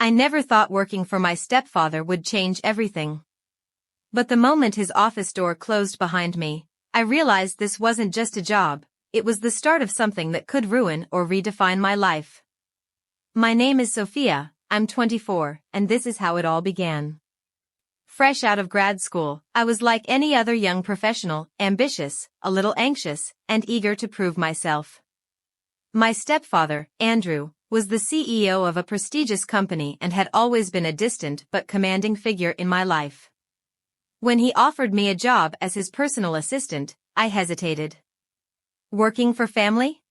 I never thought working for my stepfather would change everything. But the moment his office door closed behind me, I realized this wasn't just a job, it was the start of something that could ruin or redefine my life. My name is Sophia, I'm 24, and this is how it all began. Fresh out of grad school, I was like any other young professional, ambitious, a little anxious, and eager to prove myself. My stepfather, Andrew, was the CEO of a prestigious company and had always been a distant but commanding figure in my life. When he offered me a job as his personal assistant, I hesitated. Working for family?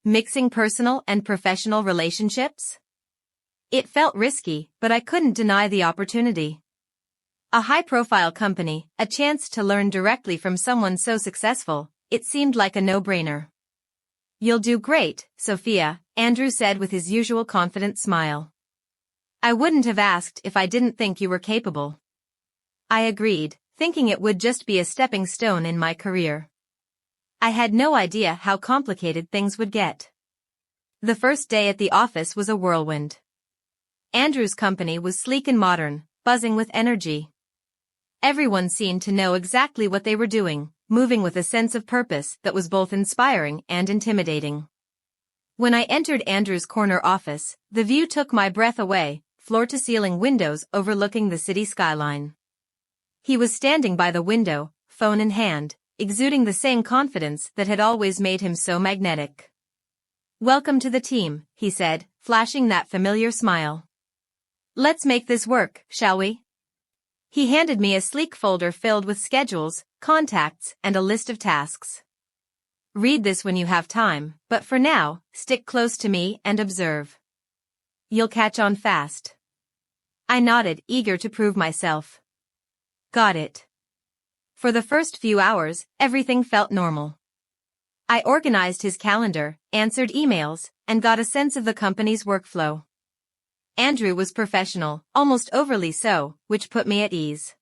Mixing personal and professional relationships? It felt risky, but I couldn't deny the opportunity. A high-profile company, a chance to learn directly from someone so successful, it seemed like a no-brainer. You'll do great, Sophia, Andrew said with his usual confident smile. I wouldn't have asked if I didn't think you were capable. I agreed, thinking it would just be a stepping stone in my career. I had no idea how complicated things would get. The first day at the office was a whirlwind. Andrew's company was sleek and modern, buzzing with energy. Everyone seemed to know exactly what they were doing, moving with a sense of purpose that was both inspiring and intimidating. When I entered Andrew's corner office, the view took my breath away, floor-to-ceiling windows overlooking the city skyline. He was standing by the window, phone in hand, exuding the same confidence that had always made him so magnetic. Welcome to the team, he said, flashing that familiar smile. Let's make this work, shall we? He handed me a sleek folder filled with schedules, contacts, and a list of tasks. Read this when you have time, but for now, stick close to me and observe. You'll catch on fast. I nodded, eager to prove myself. Got it. For the first few hours, everything felt normal. I organized his calendar, answered emails, and got a sense of the company's workflow. Andrew was professional, almost overly so, which put me at ease.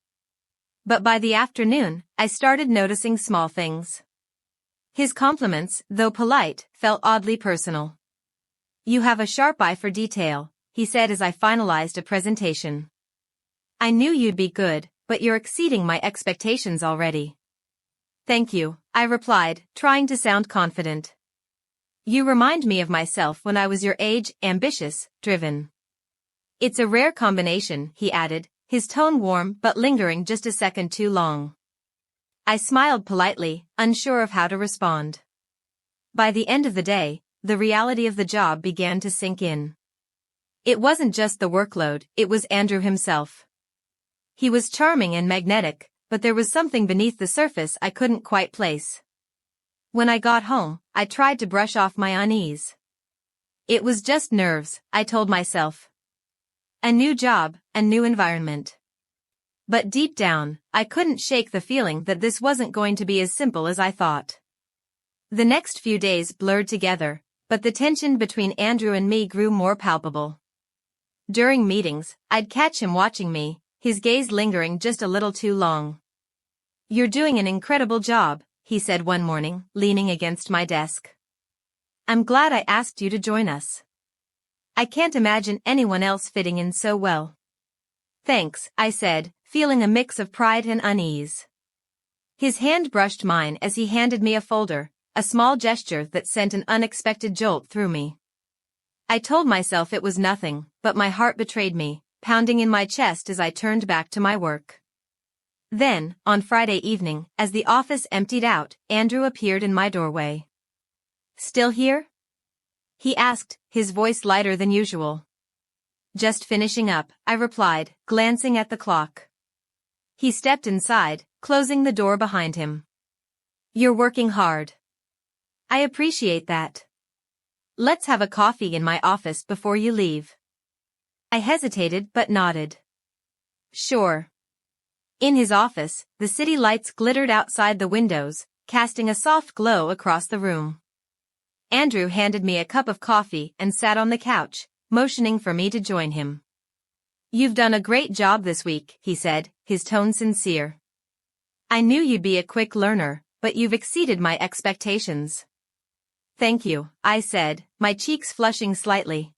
But by the afternoon, I started noticing small things. His compliments, though polite, felt oddly personal. You have a sharp eye for detail, he said as I finalized a presentation. I knew you'd be good, but you're exceeding my expectations already. Thank you, I replied, trying to sound confident. You remind me of myself when I was your age, ambitious, driven. It's a rare combination, he added, his tone warm but lingering just a second too long. I smiled politely, unsure of how to respond. By the end of the day, the reality of the job began to sink in. It wasn't just the workload, it was Andrew himself. He was charming and magnetic, but there was something beneath the surface I couldn't quite place. When I got home, I tried to brush off my unease. It was just nerves, I told myself. A new job, a new environment. But deep down, I couldn't shake the feeling that this wasn't going to be as simple as I thought. The next few days blurred together, but the tension between Andrew and me grew more palpable. During meetings, I'd catch him watching me, his gaze lingering just a little too long. You're doing an incredible job, he said one morning, leaning against my desk. I'm glad I asked you to join us. I can't imagine anyone else fitting in so well. Thanks, I said, feeling a mix of pride and unease. His hand brushed mine as he handed me a folder, a small gesture that sent an unexpected jolt through me. I told myself it was nothing, but my heart betrayed me, pounding in my chest as I turned back to my work. Then, on Friday evening, as the office emptied out, Andrew appeared in my doorway. Still here? He asked, his voice lighter than usual. Just finishing up, I replied, glancing at the clock. He stepped inside, closing the door behind him. You're working hard. I appreciate that. Let's have a coffee in my office before you leave. I hesitated but nodded. Sure. In his office, the city lights glittered outside the windows, casting a soft glow across the room. Andrew handed me a cup of coffee and sat on the couch, motioning for me to join him. You've done a great job this week, he said, his tone sincere. I knew you'd be a quick learner, but you've exceeded my expectations. Thank you, I said, my cheeks flushing slightly.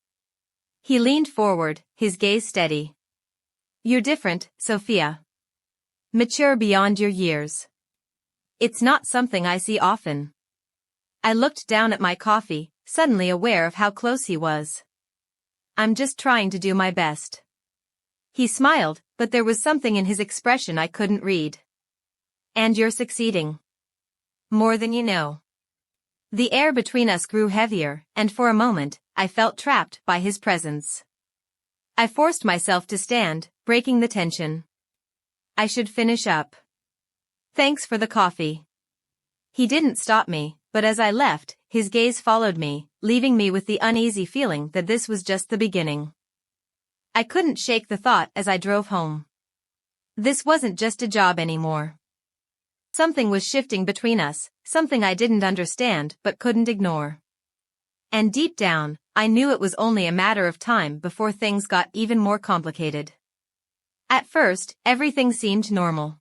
He leaned forward, his gaze steady. You're different, Sophia. Mature beyond your years. It's not something I see often. I looked down at my coffee, suddenly aware of how close he was. I'm just trying to do my best. He smiled, but there was something in his expression I couldn't read. And you're succeeding. More than you know. The air between us grew heavier, and for a moment, I felt trapped by his presence. I forced myself to stand, breaking the tension. I should finish up. Thanks for the coffee. He didn't stop me, but as I left, his gaze followed me, leaving me with the uneasy feeling that this was just the beginning. I couldn't shake the thought as I drove home. This wasn't just a job anymore. Something was shifting between us, something I didn't understand but couldn't ignore. And deep down, I knew it was only a matter of time before things got even more complicated. At first, everything seemed normal.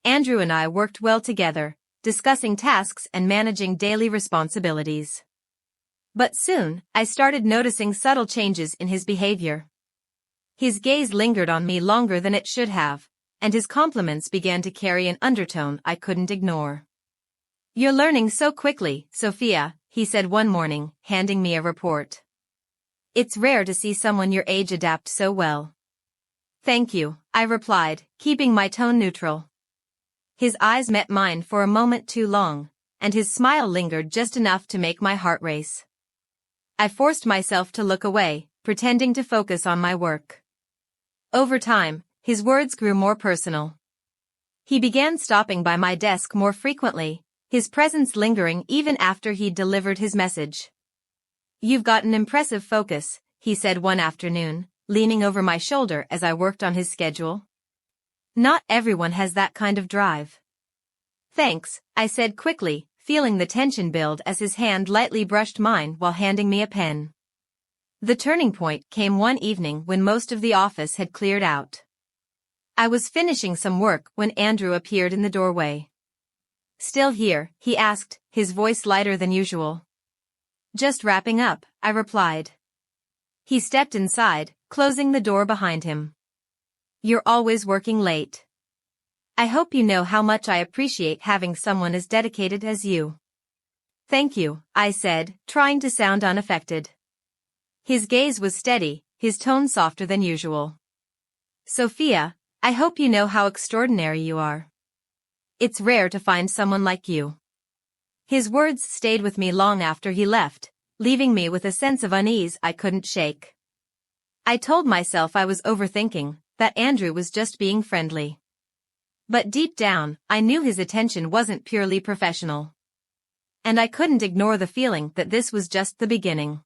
Andrew and I worked well together, discussing tasks and managing daily responsibilities. But soon, I started noticing subtle changes in his behavior. His gaze lingered on me longer than it should have, and his compliments began to carry an undertone I couldn't ignore. You're learning so quickly, Sophia, he said one morning, handing me a report. It's rare to see someone your age adapt so well. Thank you, I replied, keeping my tone neutral. His eyes met mine for a moment too long, and his smile lingered just enough to make my heart race. I forced myself to look away, pretending to focus on my work. Over time, his words grew more personal. He began stopping by my desk more frequently, his presence lingering even after he'd delivered his message. You've got an impressive focus, he said one afternoon, leaning over my shoulder as I worked on his schedule. Not everyone has that kind of drive. Thanks, I said quickly, feeling the tension build as his hand lightly brushed mine while handing me a pen. The turning point came one evening when most of the office had cleared out. I was finishing some work when Andrew appeared in the doorway. Still here, he asked, his voice lighter than usual. Just wrapping up, I replied. He stepped inside, closing the door behind him. You're always working late. I hope you know how much I appreciate having someone as dedicated as you. Thank you, I said, trying to sound unaffected. His gaze was steady, his tone softer than usual. Sophia, I hope you know how extraordinary you are. It's rare to find someone like you. His words stayed with me long after he left, leaving me with a sense of unease I couldn't shake. I told myself I was overthinking, that Andrew was just being friendly. But deep down, I knew his attention wasn't purely professional. And I couldn't ignore the feeling that this was just the beginning.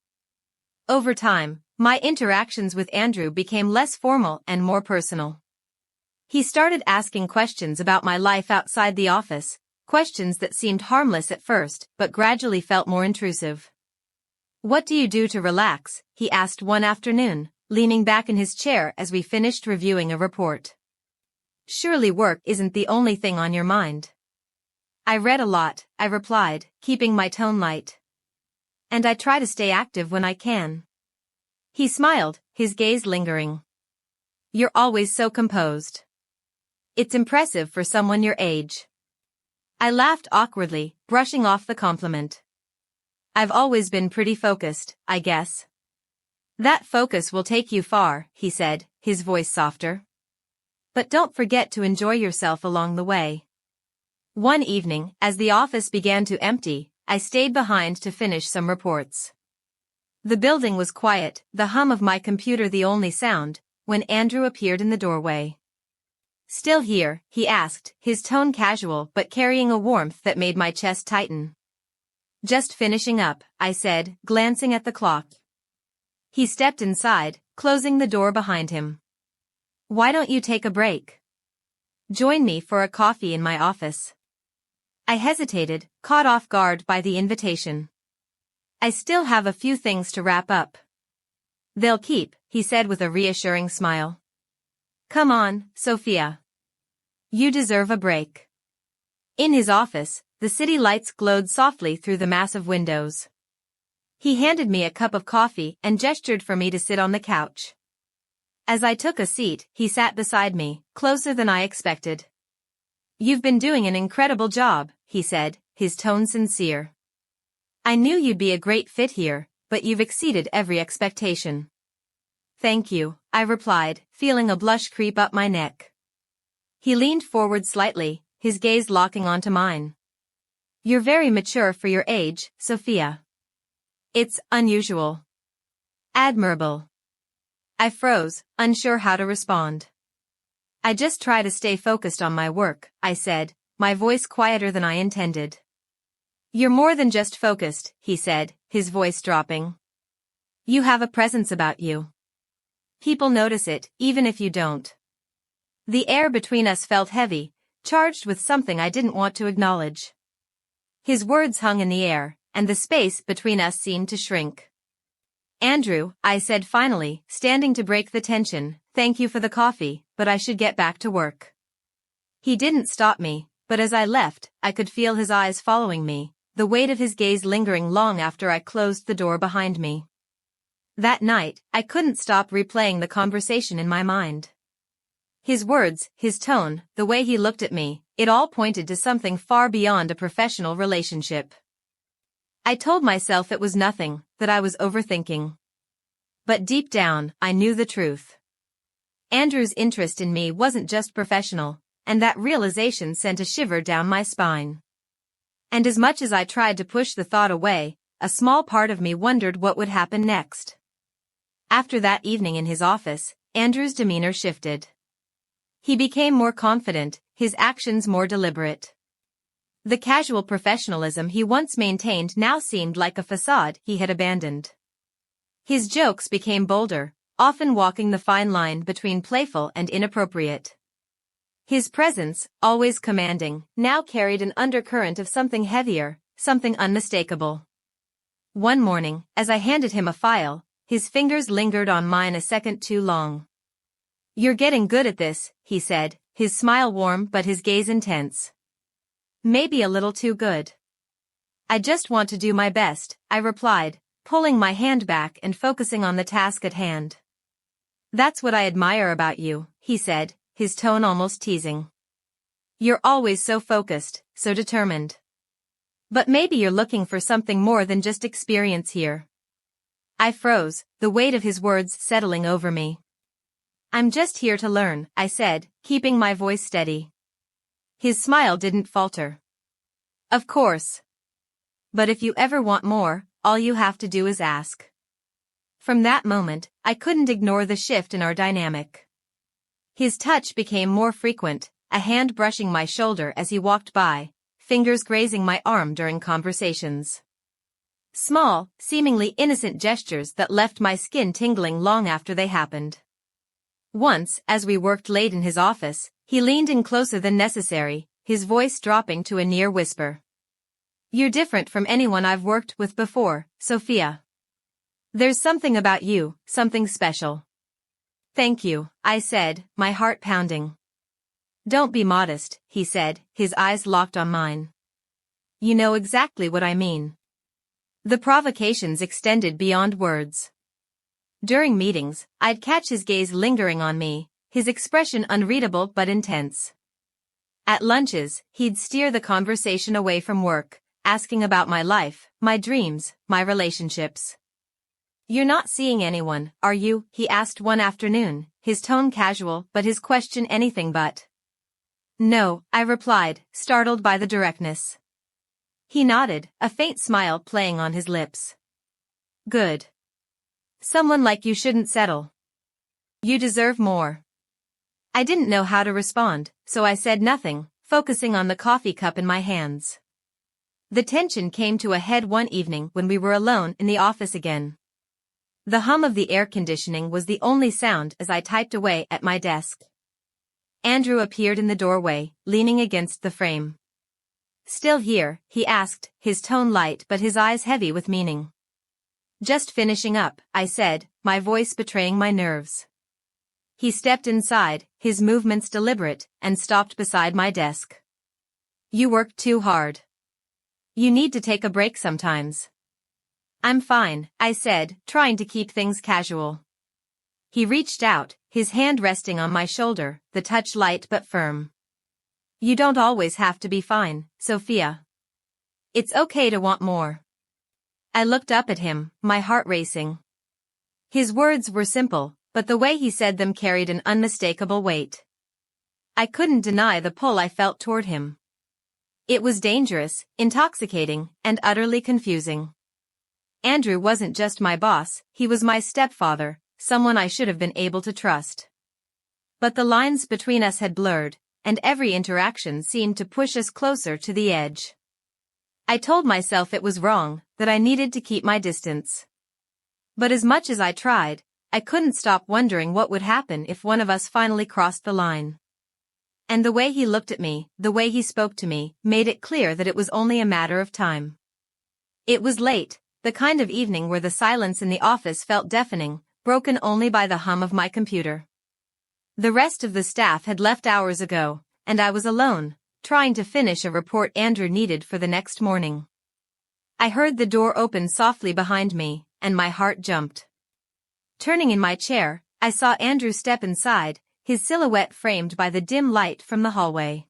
Over time, my interactions with Andrew became less formal and more personal. He started asking questions about my life outside the office, questions that seemed harmless at first but gradually felt more intrusive. What do you do to relax? He asked one afternoon, leaning back in his chair as we finished reviewing a report. Surely work isn't the only thing on your mind. I read a lot, I replied, keeping my tone light. And I try to stay active when I can. He smiled, his gaze lingering. You're always so composed. It's impressive for someone your age. I laughed awkwardly, brushing off the compliment. I've always been pretty focused, I guess. That focus will take you far, he said, his voice softer. But don't forget to enjoy yourself along the way. One evening, as the office began to empty, I stayed behind to finish some reports. The building was quiet, the hum of my computer the only sound, when Andrew appeared in the doorway. Still here, he asked, his tone casual but carrying a warmth that made my chest tighten. Just finishing up, I said, glancing at the clock. He stepped inside, closing the door behind him. Why don't you take a break? Join me for a coffee in my office. I hesitated, caught off guard by the invitation. I still have a few things to wrap up. They'll keep, he said with a reassuring smile. Come on, Sophia. You deserve a break. In his office, the city lights glowed softly through the massive windows. He handed me a cup of coffee and gestured for me to sit on the couch. As I took a seat, he sat beside me, closer than I expected. "You've been doing an incredible job," he said, his tone sincere. "I knew you'd be a great fit here, but you've exceeded every expectation." "Thank you," I replied, feeling a blush creep up my neck. He leaned forward slightly, his gaze locking onto mine. "You're very mature for your age, Sophia." "It's unusual." "Admirable." I froze, unsure how to respond. "I just try to stay focused on my work," I said, my voice quieter than I intended. "You're more than just focused," he said, his voice dropping. "You have a presence about you. People notice it, even if you don't." The air between us felt heavy, charged with something I didn't want to acknowledge. His words hung in the air, and the space between us seemed to shrink. "Andrew," I said finally, standing to break the tension, "thank you for the coffee, but I should get back to work." He didn't stop me, but as I left, I could feel his eyes following me, the weight of his gaze lingering long after I closed the door behind me. That night, I couldn't stop replaying the conversation in my mind. His words, his tone, the way he looked at me, it all pointed to something far beyond a professional relationship. I told myself it was nothing, that I was overthinking. But deep down, I knew the truth. Andrew's interest in me wasn't just professional, and that realization sent a shiver down my spine. And as much as I tried to push the thought away, a small part of me wondered what would happen next. After that evening in his office, Andrew's demeanor shifted. He became more confident, his actions more deliberate. The casual professionalism he once maintained now seemed like a facade he had abandoned. His jokes became bolder, often walking the fine line between playful and inappropriate. His presence, always commanding, now carried an undercurrent of something heavier, something unmistakable. One morning, as I handed him a file, his fingers lingered on mine a second too long. "You're getting good at this," he said, his smile warm but his gaze intense. "Maybe a little too good." "I just want to do my best," I replied, pulling my hand back and focusing on the task at hand. "That's what I admire about you," he said, his tone almost teasing. "You're always so focused, so determined. But maybe you're looking for something more than just experience here." I froze, the weight of his words settling over me. "I'm just here to learn," I said, keeping my voice steady. His smile didn't falter. "Of course. But if you ever want more, all you have to do is ask." From that moment, I couldn't ignore the shift in our dynamic. His touch became more frequent, a hand brushing my shoulder as he walked by, fingers grazing my arm during conversations. Small, seemingly innocent gestures that left my skin tingling long after they happened. Once, as we worked late in his office, he leaned in closer than necessary, his voice dropping to a near whisper. "You're different from anyone I've worked with before, Sophia. There's something about you, something special." "Thank you," I said, my heart pounding. "Don't be modest," he said, his eyes locked on mine. "You know exactly what I mean." The provocations extended beyond words. During meetings, I'd catch his gaze lingering on me, his expression unreadable but intense. At lunches, he'd steer the conversation away from work, asking about my life, my dreams, my relationships. "You're not seeing anyone, are you?" he asked one afternoon, his tone casual but his question anything but. "No," I replied, startled by the directness. He nodded, a faint smile playing on his lips. "Good. Someone like you shouldn't settle. You deserve more." I didn't know how to respond, so I said nothing, focusing on the coffee cup in my hands. The tension came to a head one evening when we were alone in the office again. The hum of the air conditioning was the only sound as I typed away at my desk. Andrew appeared in the doorway, leaning against the frame. "Still here?" he asked, his tone light but his eyes heavy with meaning. "Just finishing up," I said, my voice betraying my nerves. He stepped inside, his movements deliberate, and stopped beside my desk. "You work too hard. You need to take a break sometimes." I'm fine, I said, trying to keep things casual. He reached out, his hand resting on my shoulder, the touch light but firm. You don't always have to be fine, Sophia. It's okay to want more. I looked up at him, my heart racing. His words were simple, but the way he said them carried an unmistakable weight. I couldn't deny the pull I felt toward him. It was dangerous, intoxicating, and utterly confusing. Andrew wasn't just my boss, he was my stepfather, someone I should have been able to trust. But the lines between us had blurred, and every interaction seemed to push us closer to the edge. I told myself it was wrong, that I needed to keep my distance. But as much as I tried, I couldn't stop wondering what would happen if one of us finally crossed the line. And the way he looked at me, the way he spoke to me, made it clear that it was only a matter of time. It was late, the kind of evening where the silence in the office felt deafening, broken only by the hum of my computer. The rest of the staff had left hours ago, and I was alone, trying to finish a report Andrew needed for the next morning. I heard the door open softly behind me, and my heart jumped. Turning in my chair, I saw Andrew step inside, his silhouette framed by the dim light from the hallway.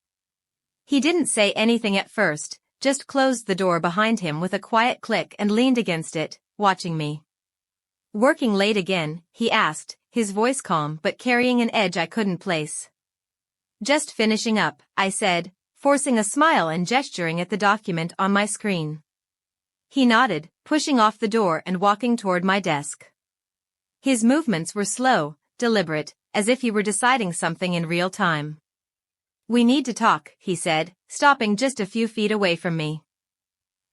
He didn't say anything at first, just closed the door behind him with a quiet click and leaned against it, watching me. Working late again, he asked, his voice calm but carrying an edge I couldn't place. Just finishing up, I said, forcing a smile and gesturing at the document on my screen. He nodded, pushing off the door and walking toward my desk. His movements were slow, deliberate, as if he were deciding something in real time. We need to talk, he said, stopping just a few feet away from me.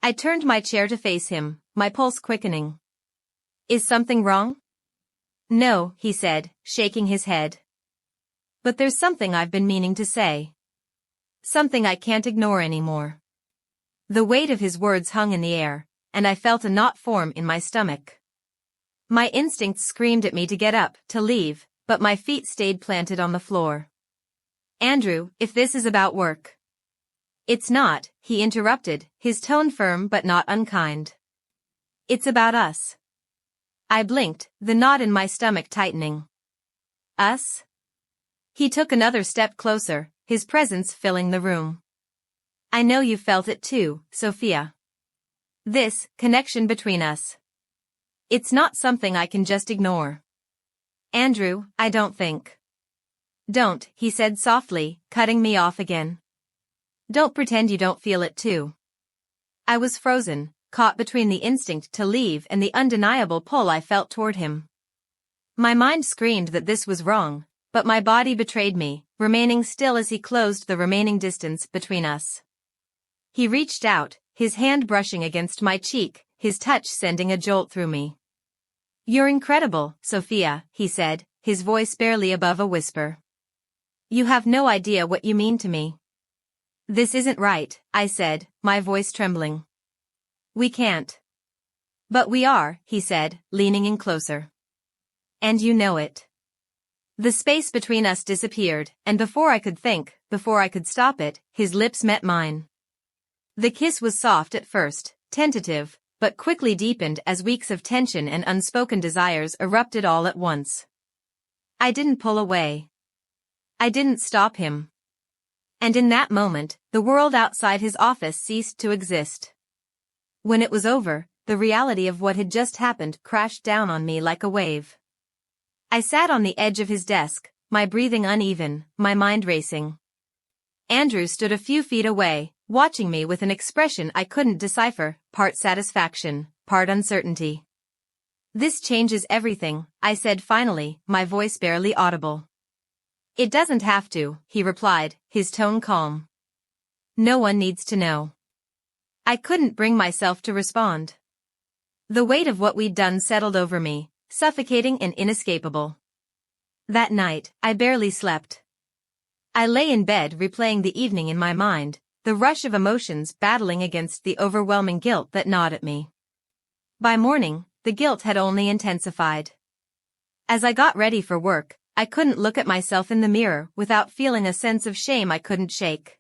I turned my chair to face him, my pulse quickening. Is something wrong? No, he said, shaking his head. But there's something I've been meaning to say. Something I can't ignore anymore. The weight of his words hung in the air, and I felt a knot form in my stomach. My instincts screamed at me to get up, to leave, but my feet stayed planted on the floor. Andrew, if this is about work. It's not, he interrupted, his tone firm but not unkind. It's about us. I blinked, the knot in my stomach tightening. Us? He took another step closer, his presence filling the room. I know you felt it too, Sophia. This connection between us. It's not something I can just ignore. Andrew, I don't think. Don't, he said softly, cutting me off again. Don't pretend you don't feel it too. I was frozen, caught between the instinct to leave and the undeniable pull I felt toward him. My mind screamed that this was wrong, but my body betrayed me, remaining still as he closed the remaining distance between us. He reached out, his hand brushing against my cheek, his touch sending a jolt through me. You're incredible, Sophia, he said, his voice barely above a whisper. You have no idea what you mean to me. This isn't right, I said, my voice trembling. We can't. But we are, he said, leaning in closer. And you know it. The space between us disappeared, and before I could think, before I could stop it, his lips met mine. The kiss was soft at first, tentative, but quickly deepened as weeks of tension and unspoken desires erupted all at once. I didn't pull away. I didn't stop him. And in that moment, the world outside his office ceased to exist. When it was over, the reality of what had just happened crashed down on me like a wave. I sat on the edge of his desk, my breathing uneven, my mind racing. Andrew stood a few feet away, watching me with an expression I couldn't decipher, part satisfaction, part uncertainty. This changes everything, I said finally, my voice barely audible. It doesn't have to, he replied, his tone calm. No one needs to know. I couldn't bring myself to respond. The weight of what we'd done settled over me, suffocating and inescapable. That night, I barely slept. I lay in bed replaying the evening in my mind, the rush of emotions battling against the overwhelming guilt that gnawed at me. By morning, the guilt had only intensified. As I got ready for work, I couldn't look at myself in the mirror without feeling a sense of shame I couldn't shake.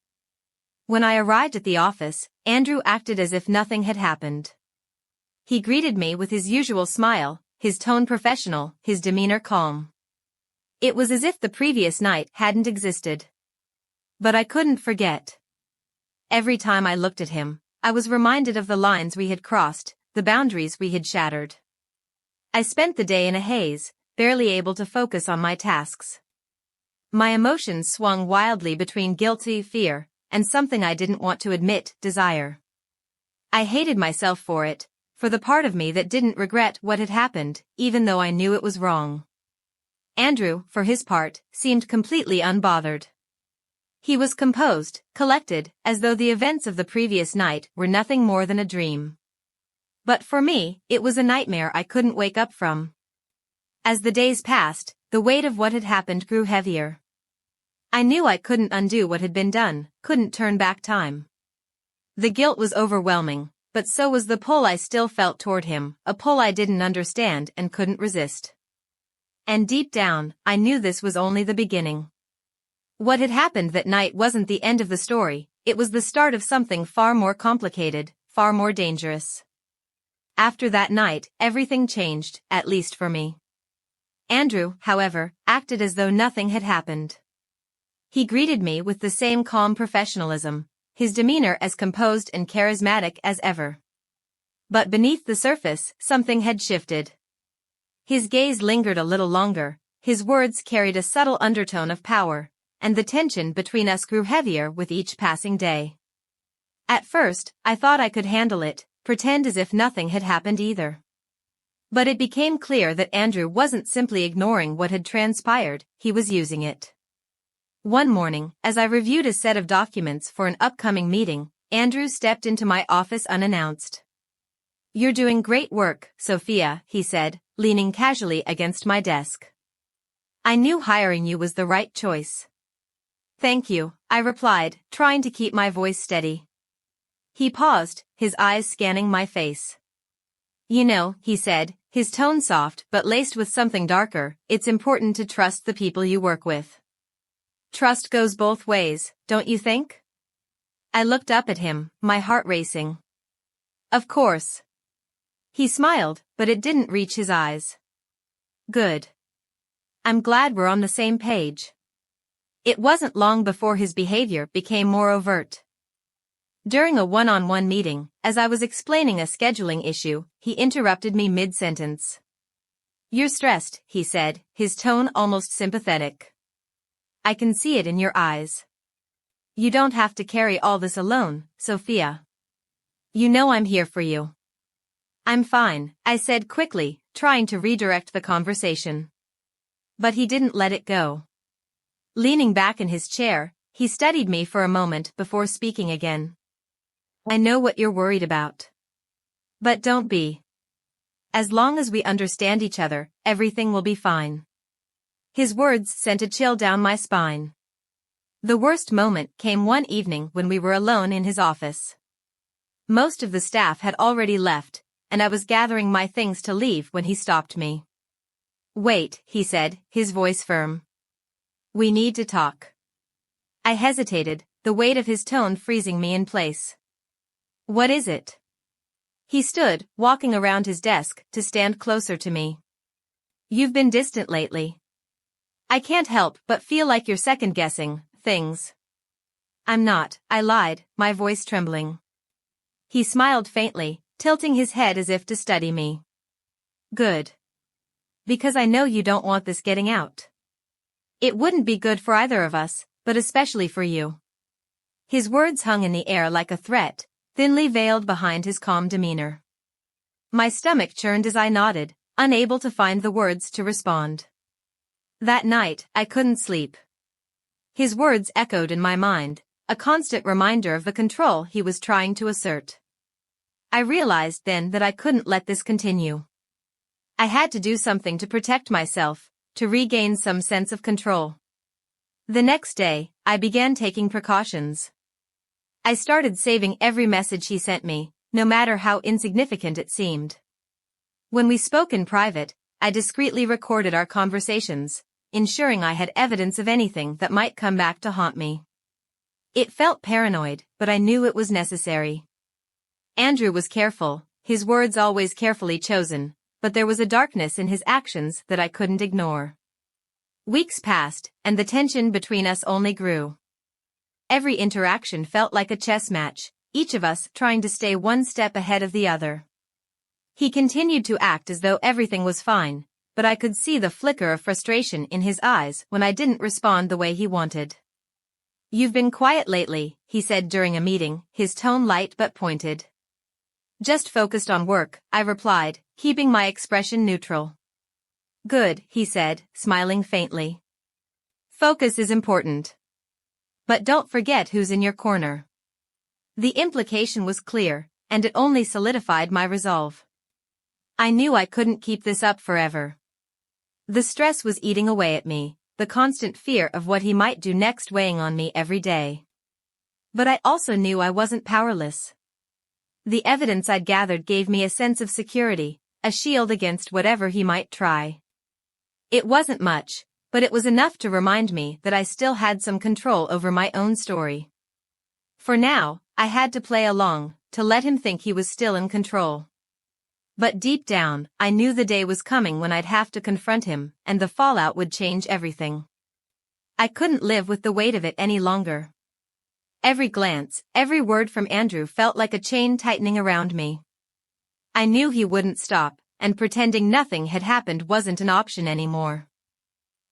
When I arrived at the office, Andrew acted as if nothing had happened. He greeted me with his usual smile, his tone professional, his demeanor calm. It was as if the previous night hadn't existed. But I couldn't forget. Every time I looked at him, I was reminded of the lines we had crossed, the boundaries we had shattered. I spent the day in a haze, barely able to focus on my tasks. My emotions swung wildly between guilty fear and something I didn't want to admit, desire. I hated myself for it, for the part of me that didn't regret what had happened, even though I knew it was wrong. Andrew, for his part, seemed completely unbothered. He was composed, collected, as though the events of the previous night were nothing more than a dream. But for me, it was a nightmare I couldn't wake up from. As the days passed, the weight of what had happened grew heavier. I knew I couldn't undo what had been done, couldn't turn back time. The guilt was overwhelming, but so was the pull I still felt toward him, a pull I didn't understand and couldn't resist. And deep down, I knew this was only the beginning. What had happened that night wasn't the end of the story, it was the start of something far more complicated, far more dangerous. After that night, everything changed, at least for me. Andrew, however, acted as though nothing had happened. He greeted me with the same calm professionalism, his demeanor as composed and charismatic as ever. But beneath the surface, something had shifted. His gaze lingered a little longer, his words carried a subtle undertone of power, and the tension between us grew heavier with each passing day. At first, I thought I could handle it, pretend as if nothing had happened either. But it became clear that Andrew wasn't simply ignoring what had transpired, he was using it. One morning, as I reviewed a set of documents for an upcoming meeting, Andrew stepped into my office unannounced. "You're doing great work, Sophia," he said, leaning casually against my desk. "I knew hiring you was the right choice." "Thank you," I replied, trying to keep my voice steady. He paused, his eyes scanning my face. "You know," he said, his tone soft but laced with something darker, "it's important to trust the people you work with. Trust goes both ways, don't you think?" I looked up at him, my heart racing. "Of course." He smiled, but it didn't reach his eyes. "Good. I'm glad we're on the same page." It wasn't long before his behavior became more overt. During a one-on-one meeting, as I was explaining a scheduling issue, he interrupted me mid-sentence. "You're stressed," he said, his tone almost sympathetic. "I can see it in your eyes. You don't have to carry all this alone, Sophia. You know I'm here for you." "I'm fine," I said quickly, trying to redirect the conversation. But he didn't let it go. Leaning back in his chair, he studied me for a moment before speaking again. "I know what you're worried about. But don't be. As long as we understand each other, everything will be fine." His words sent a chill down my spine. The worst moment came one evening when we were alone in his office. Most of the staff had already left, and I was gathering my things to leave when he stopped me. "Wait," he said, his voice firm. "We need to talk." I hesitated, the weight of his tone freezing me in place. "What is it?" He stood, walking around his desk to stand closer to me. "You've been distant lately. I can't help but feel like you're second-guessing things." "I'm not," I lied, my voice trembling. He smiled faintly, tilting his head as if to study me. "Good. Because I know you don't want this getting out. It wouldn't be good for either of us, but especially for you." His words hung in the air like a threat, thinly veiled behind his calm demeanor. My stomach churned as I nodded, unable to find the words to respond. That night, I couldn't sleep. His words echoed in my mind, a constant reminder of the control he was trying to assert. I realized then that I couldn't let this continue. I had to do something to protect myself, to regain some sense of control. The next day, I began taking precautions. I started saving every message he sent me, no matter how insignificant it seemed. When we spoke in private, I discreetly recorded our conversations, ensuring I had evidence of anything that might come back to haunt me. It felt paranoid, but I knew it was necessary. Andrew was careful, his words always carefully chosen, but there was a darkness in his actions that I couldn't ignore. Weeks passed, and the tension between us only grew. Every interaction felt like a chess match, each of us trying to stay one step ahead of the other. He continued to act as though everything was fine, but I could see the flicker of frustration in his eyes when I didn't respond the way he wanted. "You've been quiet lately," he said during a meeting, his tone light but pointed. "Just focused on work," I replied, keeping my expression neutral. "Good," he said, smiling faintly. "Focus is important. But don't forget who's in your corner." The implication was clear, and it only solidified my resolve. I knew I couldn't keep this up forever. The stress was eating away at me, the constant fear of what he might do next weighing on me every day. But I also knew I wasn't powerless. The evidence I'd gathered gave me a sense of security, a shield against whatever he might try. It wasn't much, but it was enough to remind me that I still had some control over my own story. For now, I had to play along, to let him think he was still in control. But deep down, I knew the day was coming when I'd have to confront him, and the fallout would change everything. I couldn't live with the weight of it any longer. Every glance, every word from Andrew felt like a chain tightening around me. I knew he wouldn't stop, and pretending nothing had happened wasn't an option anymore.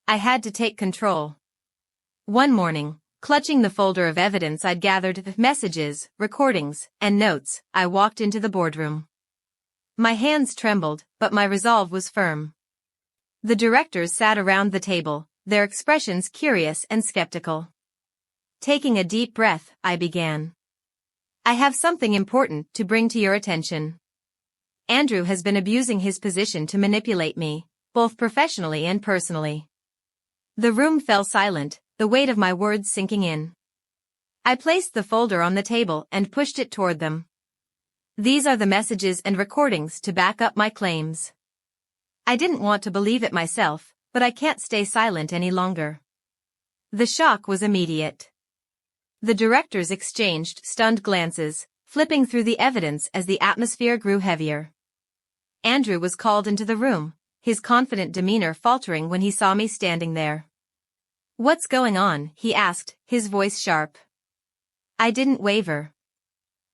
I had to take control. One morning, clutching the folder of evidence I'd gathered, messages, recordings, and notes, I walked into the boardroom. My hands trembled, but my resolve was firm. The directors sat around the table, their expressions curious and skeptical. Taking a deep breath, I began. "I have something important to bring to your attention. Andrew has been abusing his position to manipulate me, both professionally and personally." The room fell silent, the weight of my words sinking in. I placed the folder on the table and pushed it toward them. "These are the messages and recordings to back up my claims." I didn't want to believe it myself, but I can't stay silent any longer. The shock was immediate. The directors exchanged stunned glances, flipping through the evidence as the atmosphere grew heavier. Andrew was called into the room, his confident demeanor faltering when he saw me standing there. "What's going on?" he asked, his voice sharp. I didn't waver.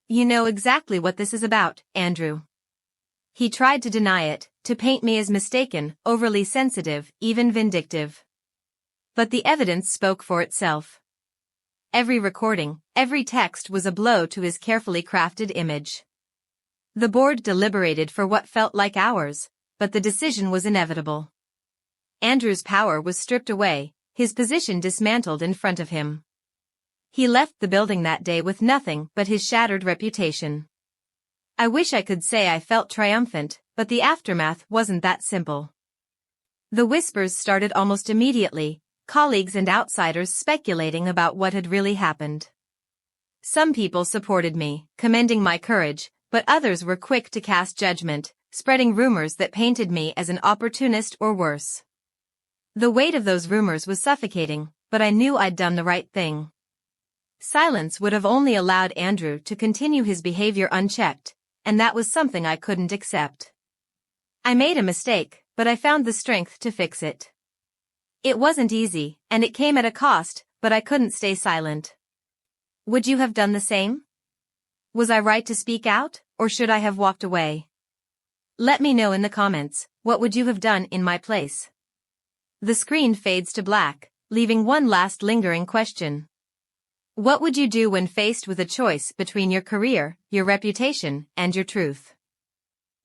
"You know exactly what this is about, Andrew." He tried to deny it, to paint me as mistaken, overly sensitive, even vindictive. But the evidence spoke for itself. Every recording, every text was a blow to his carefully crafted image. The board deliberated for what felt like hours, but the decision was inevitable. Andrew's power was stripped away, his position dismantled in front of him. He left the building that day with nothing but his shattered reputation. I wish I could say I felt triumphant, but the aftermath wasn't that simple. The whispers started almost immediately, colleagues and outsiders speculating about what had really happened. Some people supported me, commending my courage, but others were quick to cast judgment, spreading rumors that painted me as an opportunist or worse. The weight of those rumors was suffocating, but I knew I'd done the right thing. Silence would have only allowed Andrew to continue his behavior unchecked, and that was something I couldn't accept. I made a mistake, but I found the strength to fix it. It wasn't easy, and it came at a cost, but I couldn't stay silent. Would you have done the same? Was I right to speak out, or should I have walked away? Let me know in the comments, what would you have done in my place? The screen fades to black, leaving one last lingering question. What would you do when faced with a choice between your career, your reputation, and your truth?